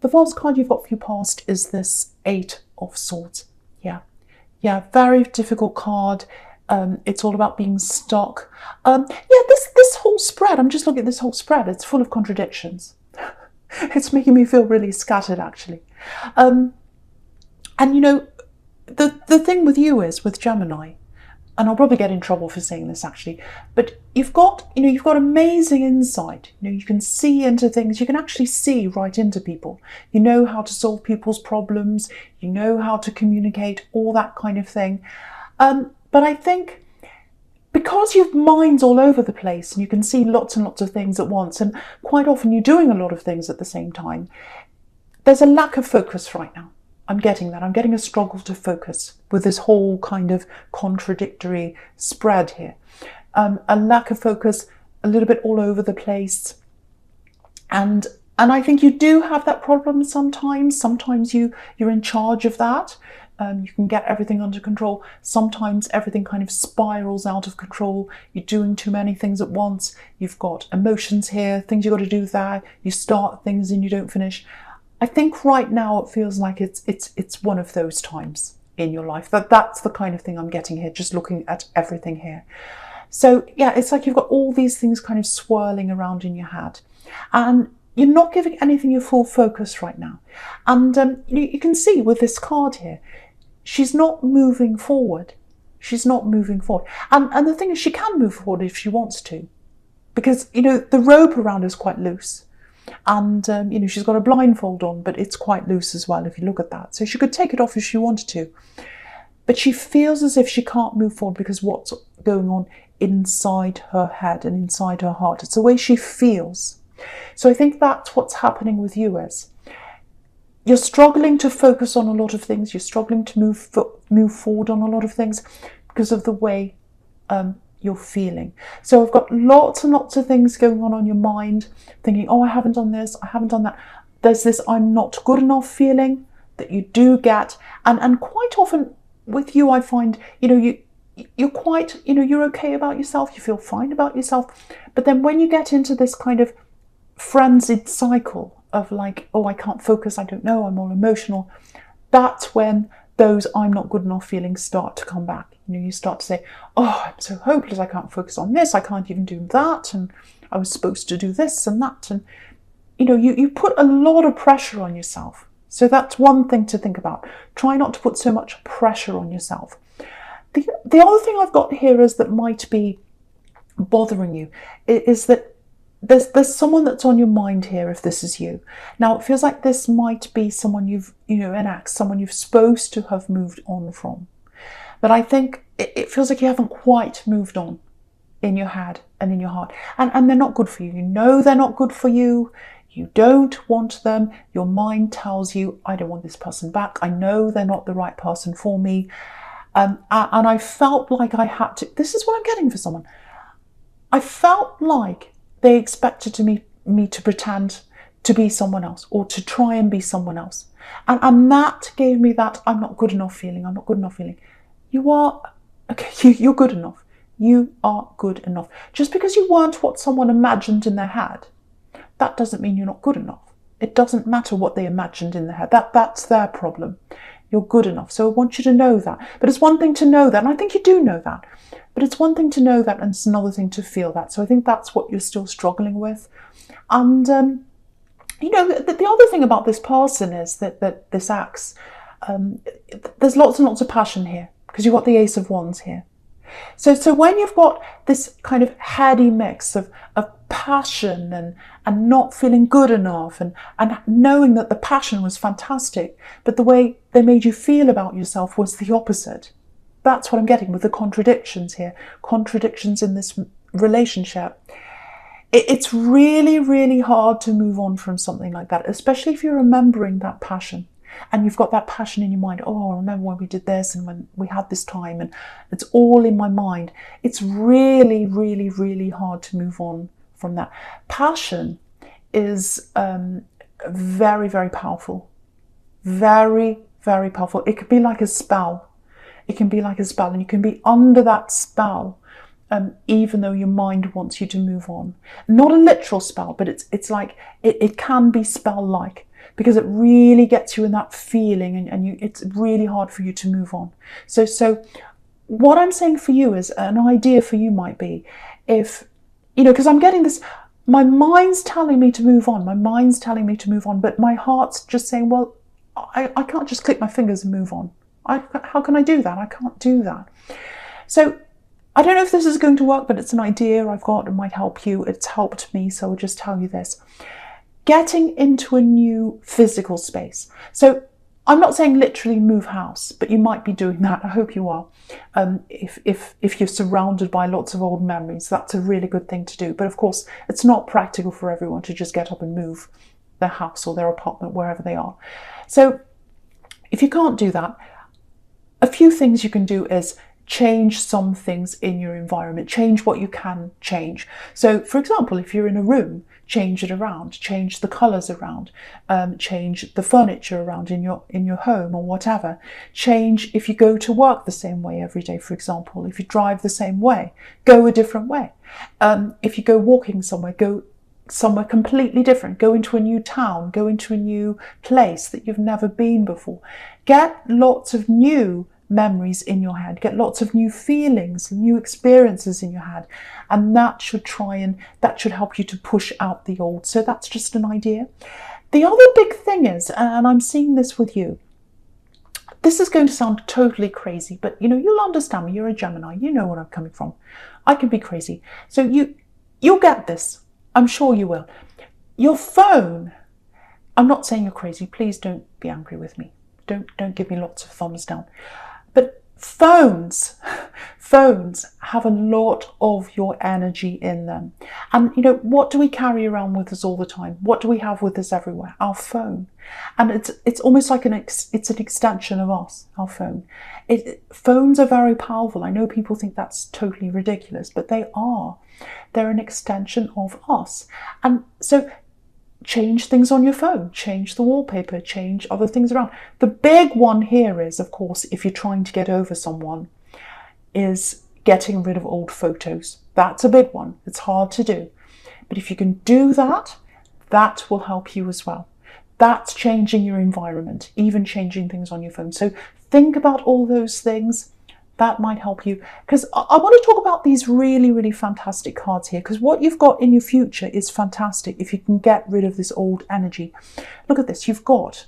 the first card you've got for your past is this Eight of Swords. Yeah, very difficult card. It's all about being stuck. This whole spread, I'm just looking at this whole spread, it's full of contradictions. It's making me feel really scattered, actually. And you know, the thing with you is, with Gemini, and I'll probably get in trouble for saying this actually, but you've got amazing insight. You can see into things. You can actually see right into people. You know how to solve people's problems. You know how to communicate, all that kind of thing. But I think because your mind's all over the place and you can see lots and lots of things at once, and quite often you're doing a lot of things at the same time, there's a lack of focus right now. I'm getting that. I'm getting a struggle to focus with this whole kind of contradictory spread here. A lack of focus, a little bit all over the place. And I think you do have that problem sometimes. Sometimes you're in charge of that. You can get everything under control. Sometimes everything kind of spirals out of control. You're doing too many things at once. You've got emotions here, things you've got to do there. You start things and you don't finish. I think right now it feels like it's one of those times in your life. That's the kind of thing I'm getting here, just looking at everything here. So yeah, it's like you've got all these things kind of swirling around in your head. And you're not giving anything your full focus right now. And you can see with this card here, she's not moving forward. She's not moving forward. And the thing is, she can move forward if she wants to. Because, the rope around her is quite loose. And, she's got a blindfold on, but it's quite loose as well if you look at that. So she could take it off if she wanted to. But she feels as if she can't move forward because what's going on inside her head and inside her heart. It's the way she feels. So I think that's what's happening with you is you're struggling to focus on a lot of things. You're struggling to move forward on a lot of things because of the way you're feeling. So I've got lots and lots of things going on your mind, thinking, oh, I haven't done this, I haven't done that. There's this I'm not good enough feeling that you do get. And quite often with you, I find, you're quite, you're okay about yourself, you feel fine about yourself. But then when you get into this kind of frenzied cycle of like, oh, I can't focus, I don't know, I'm all emotional, that's when those I'm not good enough feelings start to come back. You start to say, oh, I'm so hopeless, I can't focus on this, I can't even do that, and I was supposed to do this and that. And, you put a lot of pressure on yourself. So that's one thing to think about. Try not to put so much pressure on yourself. The other thing I've got here is that might be bothering you is that there's someone that's on your mind here if this is you. Now, it feels like this might be someone you've, an ex, someone you're supposed to have moved on from. But I think it feels like you haven't quite moved on in your head and in your heart. And they're not good for you. You know they're not good for you. You don't want them. Your mind tells you, I don't want this person back. I know they're not the right person for me. And I felt like I had to, this is what I'm getting for someone. I felt like they expected me to pretend to be someone else or to try and be someone else. And that gave me that I'm not good enough feeling. I'm not good enough feeling. You are, okay, you're good enough. You are good enough. Just because you weren't what someone imagined in their head, that doesn't mean you're not good enough. It doesn't matter what they imagined in their head. That's their problem. You're good enough. So I want you to know that. But it's one thing to know that, and I think you do know that. But it's one thing to know that, and it's another thing to feel that. So I think that's what you're still struggling with. And, the other thing about this person is that this ex, there's lots and lots of passion here, because you've got the Ace of Wands here. So when you've got this kind of heady mix of passion and not feeling good enough and knowing that the passion was fantastic, but the way they made you feel about yourself was the opposite. That's what I'm getting with the contradictions here. Contradictions in this relationship. It's really, really hard to move on from something like that, especially if you're remembering that passion. And you've got that passion in your mind. Oh, I remember when we did this and when we had this time, and it's all in my mind. It's really, really, really hard to move on from that. Passion is very, very powerful. Very, very powerful. It could be like a spell. It can be like a spell, and you can be under that spell, even though your mind wants you to move on. Not a literal spell, but it's like, it can be spell-like. because it really gets you in that feeling, and it's really hard for you to move on. So what I'm saying for you is, an idea for you might be, if, because I'm getting this, my mind's telling me to move on, but my heart's just saying, well, I can't just click my fingers and move on. How can I do that? I can't do that. So I don't know if this is going to work, but it's an idea I've got. It might help you. It's helped me, so I'll just tell you this. Getting into a new physical space. So I'm not saying literally move house, but you might be doing that. I hope you are. If you're surrounded by lots of old memories, that's a really good thing to do. But of course, it's not practical for everyone to just get up and move their house or their apartment, wherever they are. So if you can't do that, a few things you can do is change some things in your environment, change what you can change. So for example, if you're in a room, change it around, change the colours around, change the furniture around in your home or whatever. Change if you go to work the same way every day, for example. If you drive the same way, go a different way. If you go walking somewhere, go somewhere completely different. Go into a new town, go into a new place that you've never been before. Get lots of new memories in your head, get lots of new feelings, new experiences in your head, and that should help you to push out the old. So that's just an idea. The other big thing is, and I'm seeing this with you, this is going to sound totally crazy, but you'll understand me. You're a Gemini, you know where I'm coming from. I can be crazy, so you'll get this. I'm sure you will. Your phone, I'm not saying you're crazy, please don't be angry with me, don't give me lots of thumbs down. But phones have a lot of your energy in them. And what do we carry around with us all the time? What do we have with us everywhere? Our phone. And it's almost like it's an extension of us, our phone. Phones are very powerful. I know people think that's totally ridiculous, but they are. They're an extension of us. And so change things on your phone, change the wallpaper, change other things around. The big one here is, of course, if you're trying to get over someone, is getting rid of old photos. That's a big one. It's hard to do. But if you can do that, that will help you as well. That's changing your environment, even changing things on your phone. So think about all those things. That might help you, because I want to talk about these really, really fantastic cards here, because what you've got in your future is fantastic if you can get rid of this old energy. Look at this, you've got,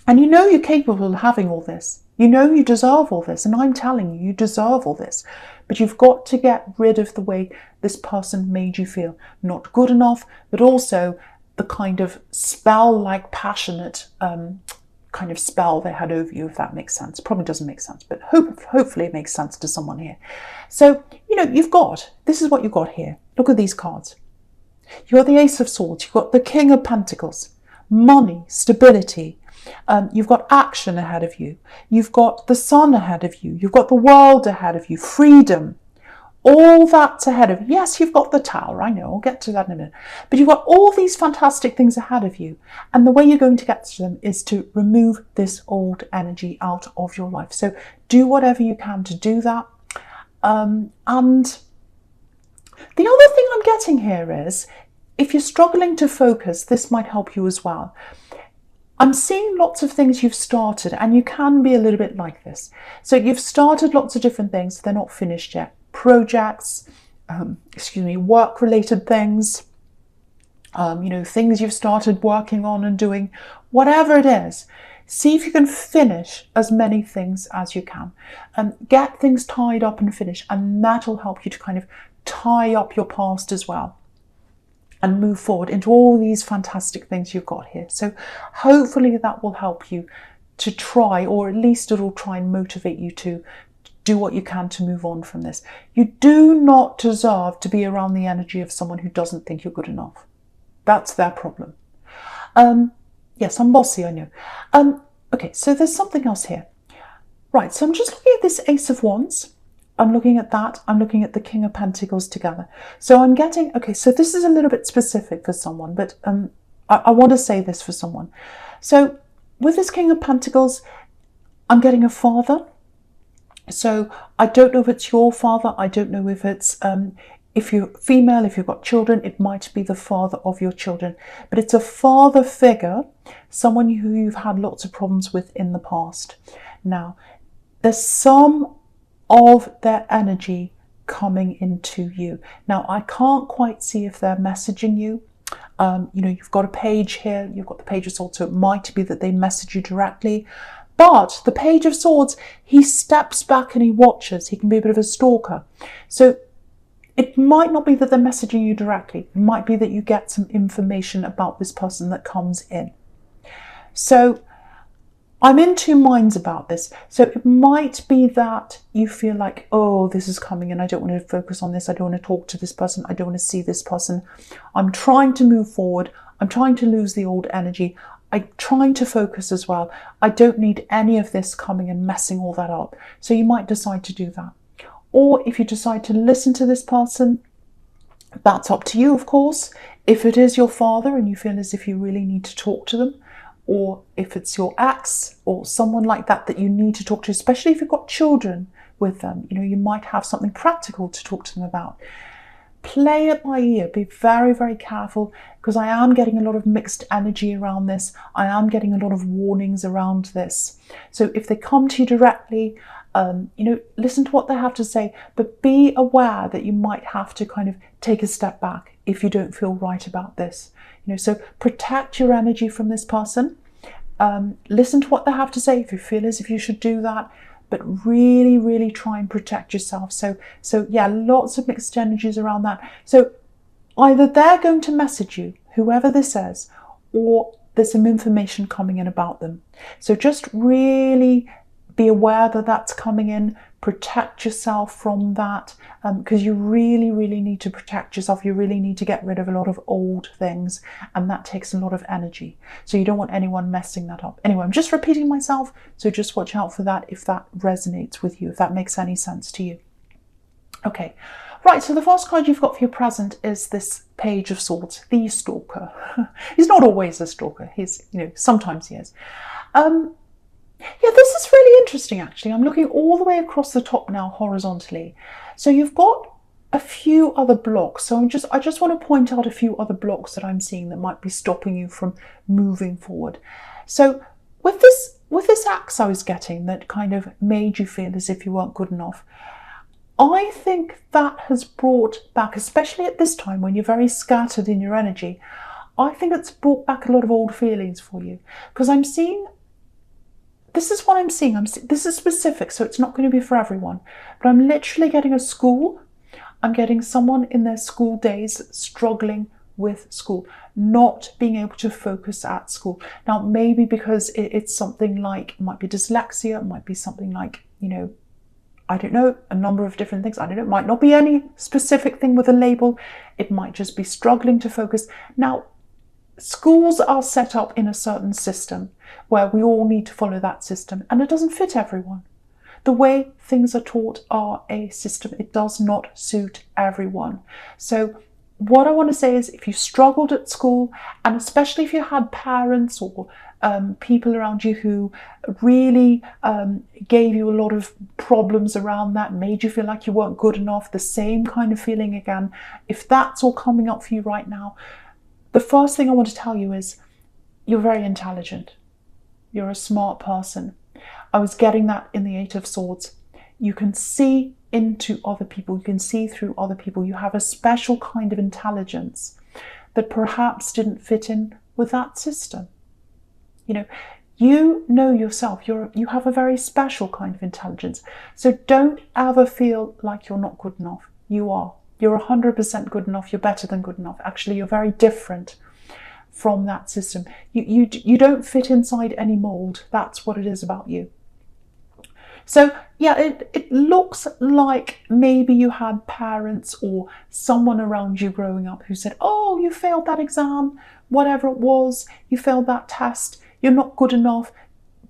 and you're capable of having all this. You deserve all this, and I'm telling you, you deserve all this. But you've got to get rid of the way this person made you feel. Not good enough, but also the kind of spell-like passionate kind of spell they had over you, if that makes sense. Probably doesn't make sense, but hopefully it makes sense to someone here. So, this is what you've got here. Look at these cards. You've got the Ace of Swords, you've got the King of Pentacles, money, stability. You've got action ahead of you. You've got the Sun ahead of you. You've got the world ahead of you, freedom. All that's ahead of you. Yes, you've got the Tower, I know, I'll get to that in a minute. But you've got all these fantastic things ahead of you. And the way you're going to get to them is to remove this old energy out of your life. So do whatever you can to do that. And the other thing I'm getting here is, if you're struggling to focus, this might help you as well. I'm seeing lots of things you've started, and you can be a little bit like this. So you've started lots of different things, they're not finished yet. Projects, work-related things, things you've started working on and doing, whatever it is. See if you can finish as many things as you can, and get things tied up and finished, and that'll help you to kind of tie up your past as well and move forward into all these fantastic things you've got here. So hopefully that will help you to try, or at least it'll try and motivate you to do what you can to move on from this. You do not deserve to be around the energy of someone who doesn't think you're good enough. That's their problem. Yes, I'm bossy, I know. Okay, so there's something else here. Right, so I'm just looking at this Ace of Wands. I'm looking at that. I'm looking at the King of Pentacles together. So I'm getting, okay, so this is a little bit specific for someone, but I want to say this for someone. So with this King of Pentacles, I'm getting a father. So I don't know if it's your father. I don't know if it's If you're female, if you've got children, it might be the father of your children. But it's a father figure, someone who you've had lots of problems with in the past. Now, there's some of their energy coming into you. Now, I can't quite see if they're messaging you. You've got a page here, you've got the Page of Swords, so it might be that they message you directly. But the Page of Swords, he steps back and he watches. He can be a bit of a stalker. So it might not be that they're messaging you directly. It might be that you get some information about this person that comes in. So I'm in two minds about this. So it might be that you feel like, oh, this is coming and I don't want to focus on this. I don't want to talk to this person. I don't want to see this person. I'm trying to move forward. I'm trying to lose the old energy. I'm trying to focus as well. I don't need any of this coming and messing all that up. So you might decide to do that. Or if you decide to listen to this person, that's up to you, of course. If it is your father and you feel as if you really need to talk to them, or if it's your ex or someone like that that you need to talk to, especially if you've got children with them, you might have something practical to talk to them about. Play it by ear. Be very, very careful, because I am getting a lot of mixed energy around this. I am getting a lot of warnings around this. So if they come to you directly, listen to what they have to say, but be aware that you might have to kind of take a step back if you don't feel right about this. So protect your energy from this person. Listen to what they have to say if you feel as if you should do that, but really, really try and protect yourself. So yeah, lots of mixed energies around that. So either they're going to message you, whoever this is, or there's some information coming in about them. So just really be aware that that's coming in. Protect yourself from that, because you really, really need to protect yourself. You really need to get rid of a lot of old things, and that takes a lot of energy. So you don't want anyone messing that up. Anyway, I'm just repeating myself, so just watch out for that if that resonates with you, if that makes any sense to you. Okay, right, so the first card you've got for your present is this Page of Swords, the stalker. He's not always a stalker. He's, sometimes he is. Yeah, this is really interesting, actually. I'm looking all the way across the top now, horizontally. So you've got a few other blocks. So I just want to point out a few other blocks that I'm seeing that might be stopping you from moving forward. So with this axe I was getting that kind of made you feel as if you weren't good enough, I think that has brought back, especially at this time when you're very scattered in your energy, I think it's brought back a lot of old feelings for you. Because I'm seeing, this is what I'm seeing. This is specific, so it's not going to be for everyone. But I'm literally getting a school. I'm getting someone in their school days struggling with school, not being able to focus at school. Now, maybe because it's something like, it might be dyslexia, it might be something like, I don't know, a number of different things. I don't know, it might not be any specific thing with a label. It might just be struggling to focus. Now, schools are set up in a certain system where we all need to follow that system, and it doesn't fit everyone. The way things are taught are a system. It does not suit everyone. So what I want to say is, if you struggled at school, and especially if you had parents or people around you who really gave you a lot of problems around that, made you feel like you weren't good enough, the same kind of feeling again, if that's all coming up for you right now, the first thing I want to tell you is you're very intelligent. You're a smart person. I was getting that in the Eight of Swords. You can see into other people. You can see through other people. You have a special kind of intelligence that perhaps didn't fit in with that system. You know yourself. You have a very special kind of intelligence. So don't ever feel like you're not good enough. You are. You're 100% good enough. You're better than good enough. Actually, you're very different from that system. You don't fit inside any mold. That's what it is about you. So yeah, it looks like maybe you had parents or someone around you growing up who said, oh, you failed that exam, whatever it was, you failed that test, you're not good enough,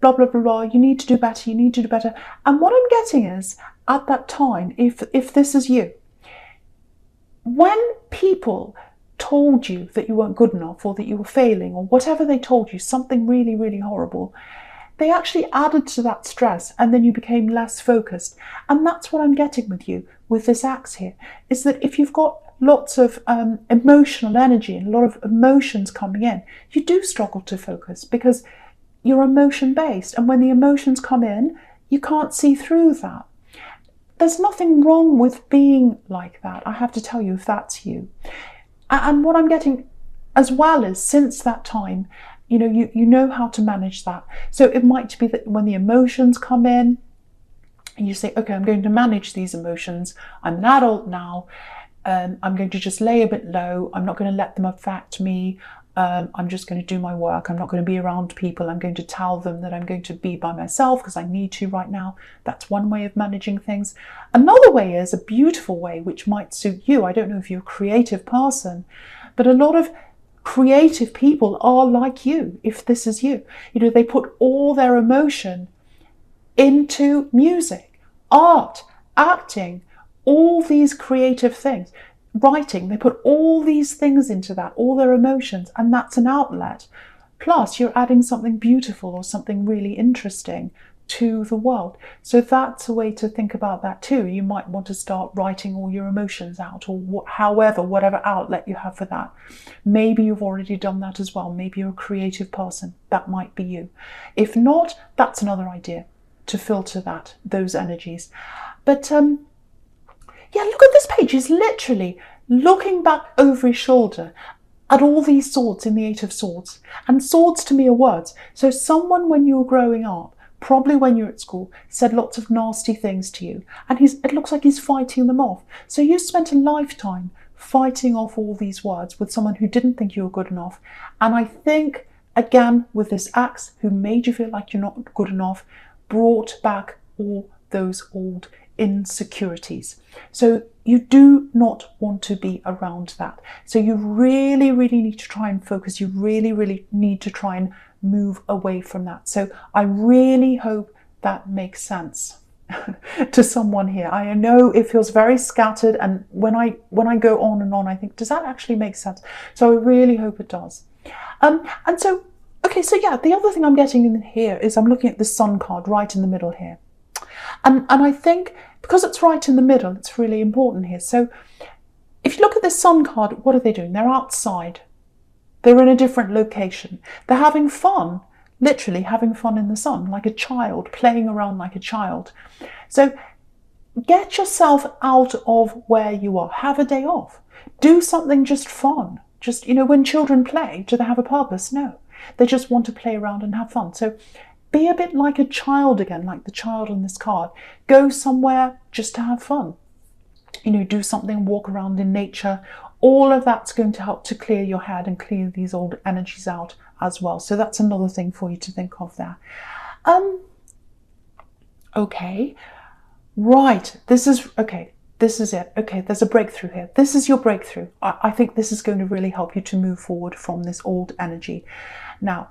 blah, blah, blah, blah, you need to do better, you need to do better. And what I'm getting is, at that time, if this is you, when people told you that you weren't good enough or that you were failing or whatever they told you, something really, really horrible, they actually added to that stress, and then you became less focused. And that's what I'm getting with you with this axe here, is that if you've got lots of emotional energy and a lot of emotions coming in, you do struggle to focus because you're emotion based. And when the emotions come in, you can't see through that. There's nothing wrong with being like that, I have to tell you, if that's you. And what I'm getting as well is, since that time, you know how to manage that. So it might be that when the emotions come in, and you say, okay, I'm going to manage these emotions. I'm an adult now. I'm going to just lay a bit low. I'm not going to let them affect me. I'm just going to do my work. I'm not going to be around people. I'm going to tell them that I'm going to be by myself because I need to right now. That's one way of managing things. Another way is a beautiful way, which might suit you. I don't know if you're a creative person, but a lot of creative people are like you, if this is you. They put all their emotion into music, art, acting, all these creative things, writing. They put all these things into that, all their emotions, and that's an outlet. Plus, you're adding something beautiful or something really interesting to the world. So that's a way to think about that too. You might want to start writing all your emotions out, or whatever outlet you have for that. Maybe you've already done that as well. Maybe you're a creative person. That might be you. If not, that's another idea to filter those energies. But yeah, look at this page. He's literally looking back over his shoulder at all these swords in the Eight of Swords. And swords to me are words. So someone, when you were growing up, probably when you're at school, said lots of nasty things to you. And it looks like he's fighting them off. So you spent a lifetime fighting off all these words with someone who didn't think you were good enough. And I think, again, with this axe, who made you feel like you're not good enough, brought back all those old insecurities. So you do not want to be around that. So you really, really need to try and focus. You really, really need to try and move away from that. So I really hope that makes sense to someone here. I know it feels very scattered, and when I go on and on, I think, does that actually make sense? So I really hope it does. And so, okay, so yeah, the other thing I'm getting in here is I'm looking at the Sun card right in the middle here. And I think because it's right in the middle, it's really important here. So if you look at the Sun card, what are they doing? They're outside. They're in a different location. They're having fun, literally having fun in the sun, like a child, playing around like a child. So get yourself out of where you are. Have a day off. Do something just fun. Just, when children play, do they have a purpose? No. They just want to play around and have fun. So be a bit like a child again, like the child on this card. Go somewhere just to have fun. Do something, walk around in nature. All of that's going to help to clear your head and clear these old energies out as well. So that's another thing for you to think of there. Okay. Right. This is it. Okay, there's a breakthrough here. This is your breakthrough. I think this is going to really help you to move forward from this old energy. Now,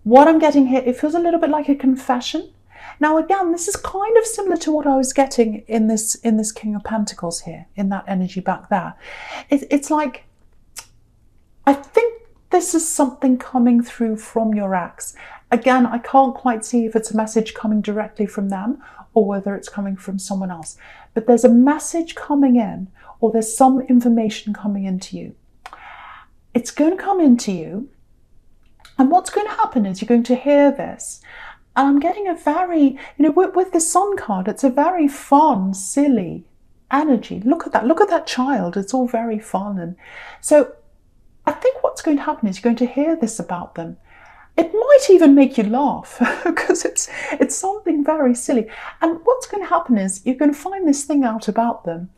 what I'm getting here, it feels a little bit like a confession. Now, again, this is kind of similar to what I was getting in this King of Pentacles here, in that energy back there. It's like, I think this is something coming through from your ex. Again, I can't quite see if it's a message coming directly from them or whether it's coming from someone else. But there's a message coming in, or there's some information coming into you. It's going to come into you. And what's going to happen is you're going to hear this. And I'm getting a very, with the Sun card, it's a very fun, silly energy. Look at that. Look at that child. It's all very fun. And so I think what's going to happen is you're going to hear this about them. It might even make you laugh because it's something very silly. And what's going to happen is you're going to find this thing out about them,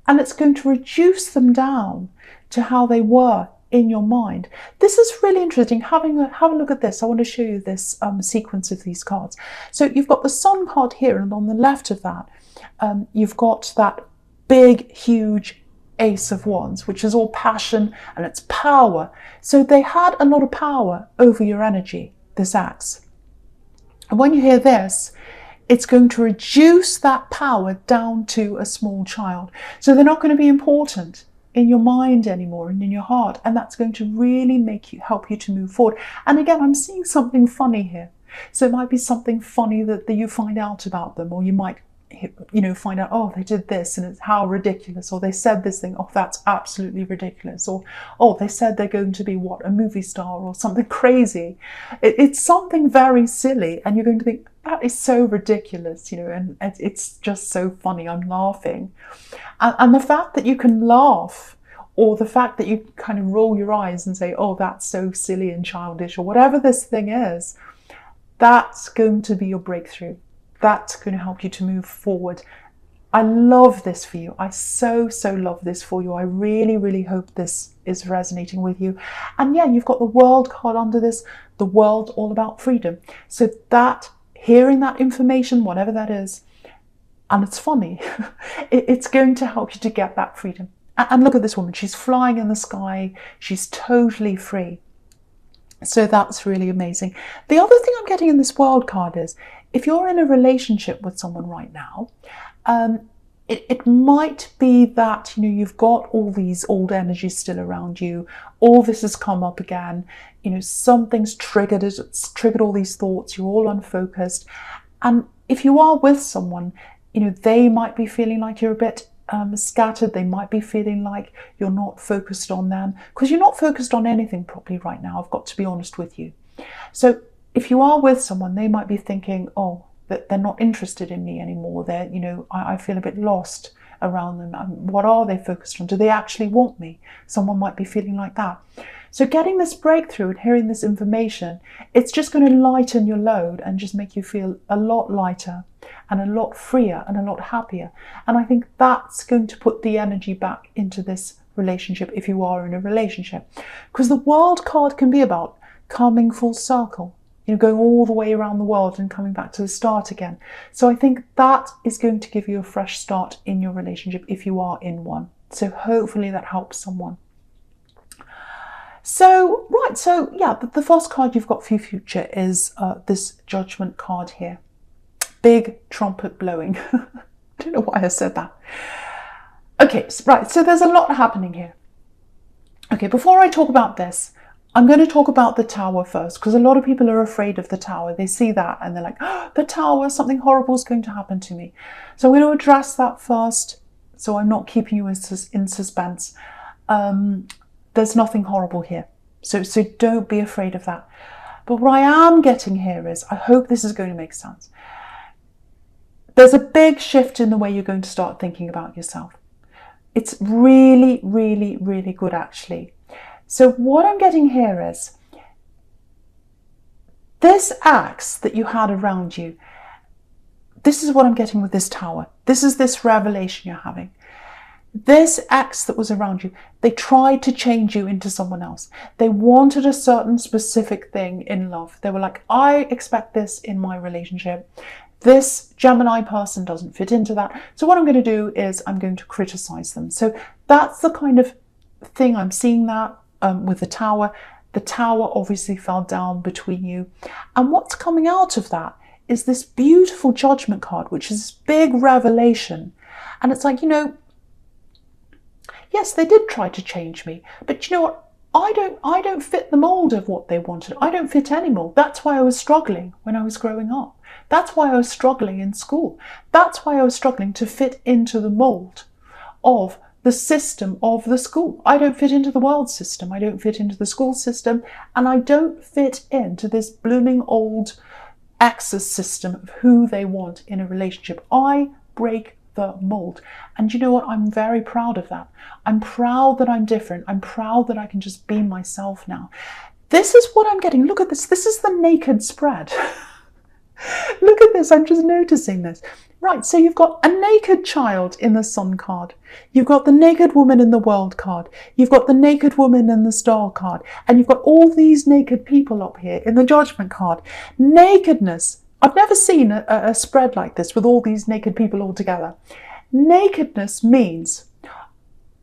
and it's going to reduce them down to how they were in your mind. This is really interesting. Have a look at this. I want to show you this sequence of these cards. So you've got the Sun card here, and on the left of that, you've got that big, huge Ace of Wands, which is all passion and it's power. So they had a lot of power over your energy, this axe. And when you hear this, it's going to reduce that power down to a small child. So they're not going to be important in your mind anymore and in your heart, and that's going to really help you to move forward. And again, I'm seeing something funny here. So it might be something funny that you find out about them, or you might, find out, oh, they did this and it's how ridiculous, or they said this thing, oh, that's absolutely ridiculous, or oh, they said they're going to be a movie star or something crazy. It's something very silly, and you're going to think, that is so ridiculous, and it's just so funny, I'm laughing. And the fact that you can laugh, or the fact that you kind of roll your eyes and say, oh, that's so silly and childish, or whatever this thing is, that's going to be your breakthrough. That's going to help you to move forward. I love this for you. I so love this for you. I really, really hope this is resonating with you. And yeah, you've got the World card under this, the World, all about freedom. So that, hearing that information, whatever that is, and it's funny, it's going to help you to get that freedom. And look at this woman. She's flying in the sky. She's totally free. So that's really amazing. The other thing I'm getting in this World card is, if you're in a relationship with someone right now, it might be that you've got all these old energies still around you. All this has come up again. Something's triggered it. It's triggered all these thoughts. You're all unfocused. And if you are with someone, they might be feeling like you're a bit scattered. They might be feeling like you're not focused on them, because you're not focused on anything properly right now. I've got to be honest with you. So if you are with someone, they might be thinking, oh, that they're not interested in me anymore. They're, I feel a bit lost around them. What are they focused on? Do they actually want me? Someone might be feeling like that. So getting this breakthrough and hearing this information, it's just going to lighten your load and just make you feel a lot lighter and a lot freer and a lot happier. And I think that's going to put the energy back into this relationship, if you are in a relationship. Because the World card can be about coming full circle, going all the way around the world and coming back to the start again. So I think that is going to give you a fresh start in your relationship if you are in one. So hopefully that helps someone. So, right, so yeah, the first card you've got for your future is this Judgment card here. Big trumpet blowing. I don't know why I said that. Okay, right, so there's a lot happening here. Okay, before I talk about this, I'm going to talk about the Tower first, because a lot of people are afraid of the Tower. They see that and they're like, oh, the Tower, something horrible is going to happen to me. So I'm going to address that first, so I'm not keeping you in suspense. There's nothing horrible here. So don't be afraid of that. But what I am getting here is, I hope this is going to make sense. There's a big shift in the way you're going to start thinking about yourself. It's really, really, really good, actually. So what I'm getting here is, this axe that you had around you, this is what I'm getting with this Tower. This is this revelation you're having. This ex that was around you, they tried to change you into someone else. They wanted a certain specific thing in love. They were like, I expect this in my relationship. This Gemini person doesn't fit into that. So what I'm going to do is I'm going to criticize them. So that's the kind of thing I'm seeing that with the Tower. The Tower obviously fell down between you. And what's coming out of that is this beautiful Judgment card, which is this big revelation. And it's like, yes, they did try to change me, but you know what? I don't fit the mold of what they wanted. I don't fit any mold. That's why I was struggling when I was growing up. That's why I was struggling in school. That's why I was struggling to fit into the mold of the system of the school. I don't fit into the world system. I don't fit into the school system. And I don't fit into this blooming old access system of who they want in a relationship. I break the mold. And you know what? I'm very proud of that. I'm proud that I'm different. I'm proud that I can just be myself now. This is what I'm getting. Look at this. This is the naked spread. Look at this. I'm just noticing this. Right, so you've got a naked child in the Sun card. You've got the naked woman in the World card. You've got the naked woman in the Star card. And you've got all these naked people up here in the Judgment card. Nakedness. I've never seen a spread like this with all these naked people all together. Nakedness means